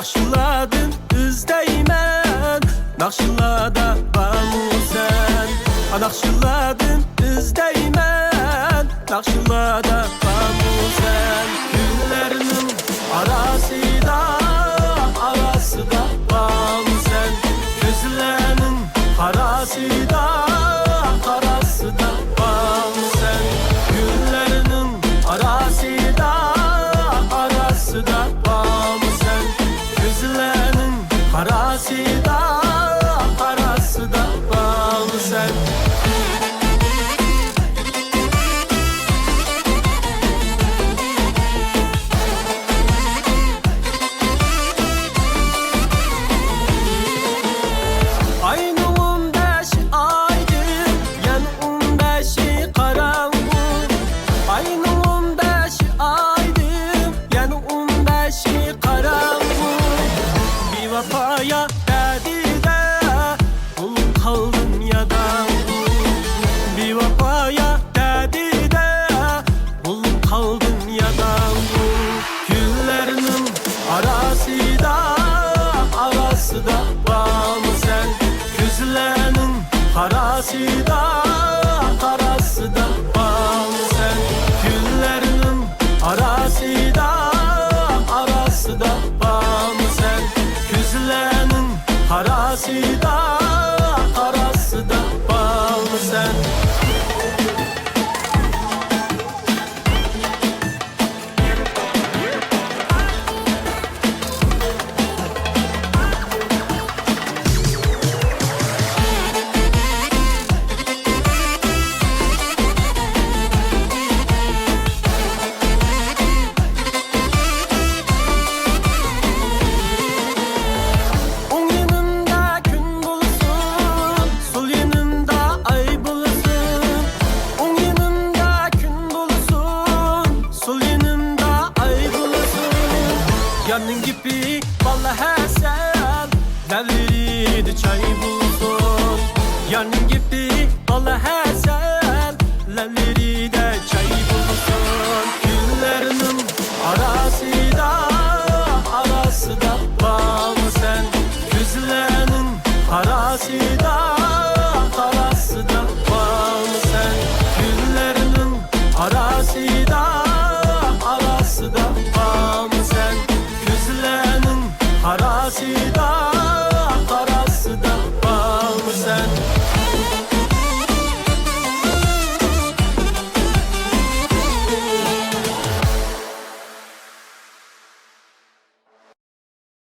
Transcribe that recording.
Nakşıladın üzdeymen, nakşılada bağlı sen. Nakşıladın üzdeymen, nakşılada bağlı sen. Güllerinin arasında, arasında bağlı sen. Gözlerinin arasında, arasında bağlı sen. Güllerinin arasında, arasında bağlı sen. Gözlerinin arasında, arasında bağlı sen. Ayın 15 aydır, yan 15'i karanlık. Ayın 15 aydır, yan 15'i karanlık. Bir vefaya dedi de kul kaldım yadan. Bir vefaya dedi de kul kaldım yadan. Güllerinin arasında, arasında bağlı sen. Gözlerinin arasında, arasında bağlı sen. Güllerinin arasında, arasında bağlı sen. Gözlerinin arasında, arasında bağlı sen. On yanında gün bulsun, sol yanında ay bulsun. On yanında gün bulsun, sol yanında ay bulsun. Yanın gibi vallahi sen, derleri de çay bulsun. Yanın gibi vallahi sen, derleri de çay bulsun. Güllerinin arasında, arasında bağlı sen. Gözlerinin arasında,